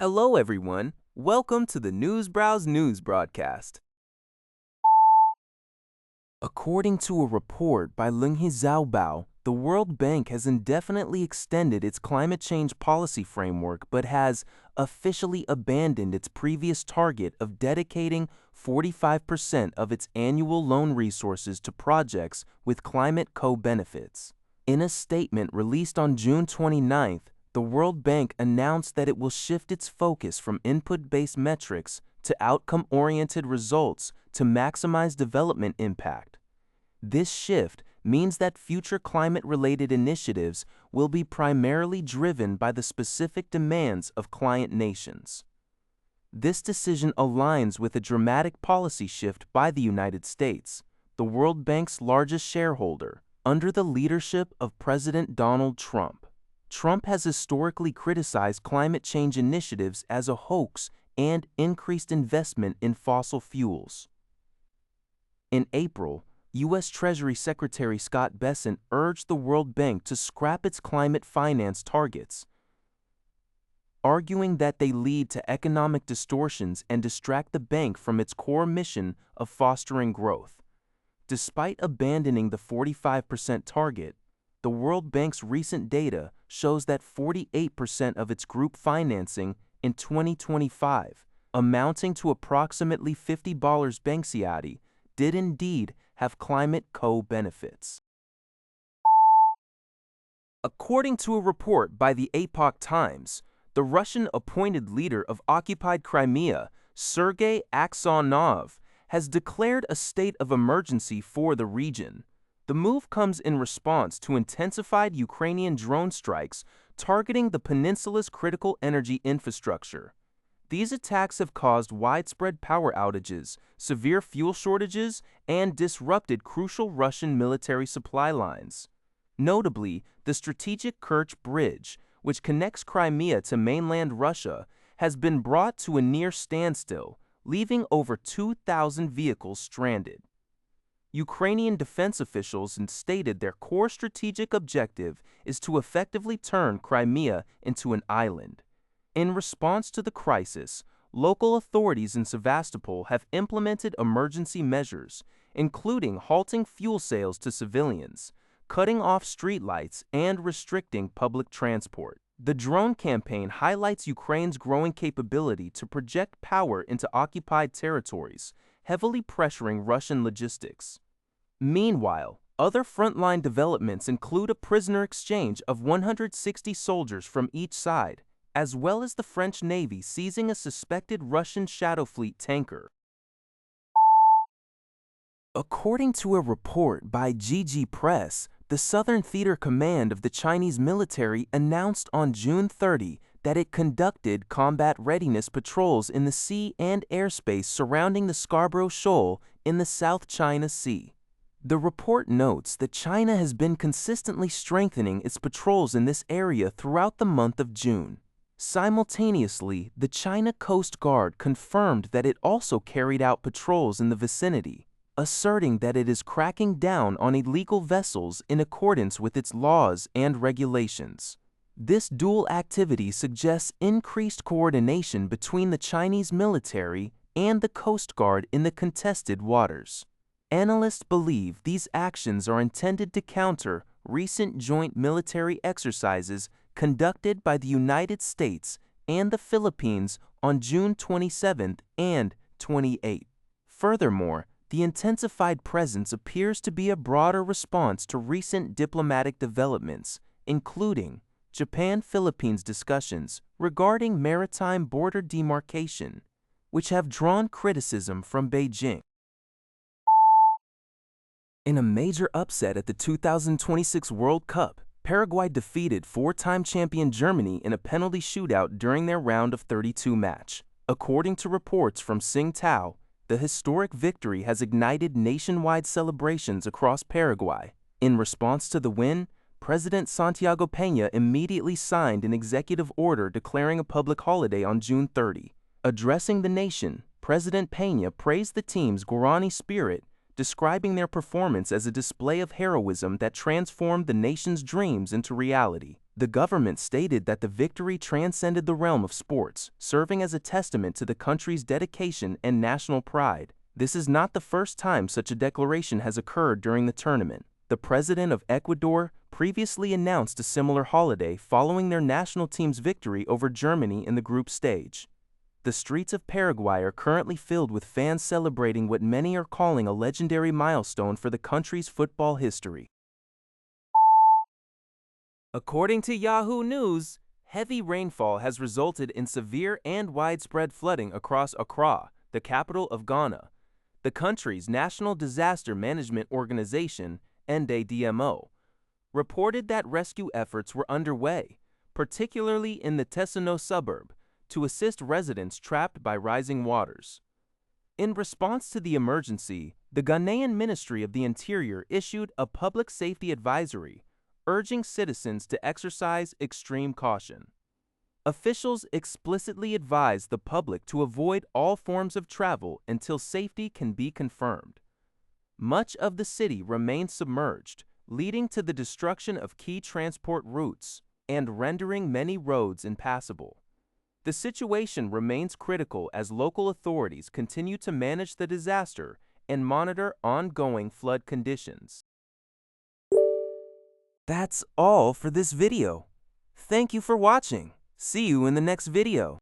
Hello, everyone. Welcome to the Newsbrowse News broadcast. According to a report by Linghe Xiaobao, the World Bank has indefinitely extended its climate change policy framework but has officially abandoned its previous target of dedicating 45% of its annual loan resources to projects with climate co-benefits. In a statement released on June 29th, the World Bank announced that it will shift its focus from input-based metrics to outcome-oriented results to maximize development impact. This shift means that future climate-related initiatives will be primarily driven by the specific demands of client nations. This decision aligns with a dramatic policy shift by the United States, the World Bank's largest shareholder, under the leadership of President Donald Trump. Trump has historically criticized climate change initiatives as a hoax and increased investment in fossil fuels. In April, U.S. Treasury Secretary Scott Bessent urged the World Bank to scrap its climate finance targets, arguing that they lead to economic distortions and distract the bank from its core mission of fostering growth. Despite abandoning the 45% target, the World Bank's recent data shows that 48% of its group financing in 2025, amounting to approximately $50 Banxiati, did indeed have climate co-benefits. According to a report by the Epoch Times, the Russian-appointed leader of occupied Crimea, Sergei Aksyonov, has declared a state of emergency for the region. The move comes in response to intensified Ukrainian drone strikes targeting the peninsula's critical energy infrastructure. These attacks have caused widespread power outages, severe fuel shortages, and disrupted crucial Russian military supply lines. Notably, the strategic Kerch Bridge, which connects Crimea to mainland Russia, has been brought to a near standstill, leaving over 2,000 vehicles stranded. Ukrainian defense officials stated their core strategic objective is to effectively turn Crimea into an island. In response to the crisis, local authorities in Sevastopol have implemented emergency measures, including halting fuel sales to civilians, cutting off streetlights, and restricting public transport. The drone campaign highlights Ukraine's growing capability to project power into occupied territories, heavily pressuring Russian logistics. Meanwhile, other frontline developments include a prisoner exchange of 160 soldiers from each side, as well as the French Navy seizing a suspected Russian Shadow Fleet tanker. According to a report by GG Press, the Southern Theater Command of the Chinese military announced on June 30 that it conducted combat readiness patrols in the sea and airspace surrounding the Scarborough Shoal in the South China Sea. The report notes that China has been consistently strengthening its patrols in this area throughout the month of June. Simultaneously, the China Coast Guard confirmed that it also carried out patrols in the vicinity, asserting that it is cracking down on illegal vessels in accordance with its laws and regulations. This dual activity suggests increased coordination between the Chinese military and the Coast Guard in the contested waters. Analysts believe these actions are intended to counter recent joint military exercises conducted by the United States and the Philippines on June 27 and 28. Furthermore, the intensified presence appears to be a broader response to recent diplomatic developments, including Japan-Philippines discussions regarding maritime border demarcation, which have drawn criticism from Beijing. In a major upset at the 2026 World Cup, Paraguay defeated four-time champion Germany in a penalty shootout during their round of 32 match. According to reports from Tsingtao, the historic victory has ignited nationwide celebrations across Paraguay. In response to the win, President Santiago Peña immediately signed an executive order declaring a public holiday on June 30. Addressing the nation, President Peña praised the team's Guarani spirit, describing their performance as a display of heroism that transformed the nation's dreams into reality. The government stated that the victory transcended the realm of sports, serving as a testament to the country's dedication and national pride. This is not the first time such a declaration has occurred during the tournament. The president of Ecuador previously announced a similar holiday following their national team's victory over Germany in the group stage. The streets of Paraguay are currently filled with fans celebrating what many are calling a legendary milestone for the country's football history. According to Yahoo News, heavy rainfall has resulted in severe and widespread flooding across Accra, the capital of Ghana. The country's National Disaster Management Organization, NDDMO, reported that rescue efforts were underway, particularly in the Tesano suburb, to assist residents trapped by rising waters. In response to the emergency, the Ghanaian Ministry of the Interior issued a public safety advisory, urging citizens to exercise extreme caution. Officials explicitly advised the public to avoid all forms of travel until safety can be confirmed. Much of the city remains submerged, leading to the destruction of key transport routes and rendering many roads impassable. The situation remains critical as local authorities continue to manage the disaster and monitor ongoing flood conditions. That's all for this video. Thank you for watching. See you in the next video.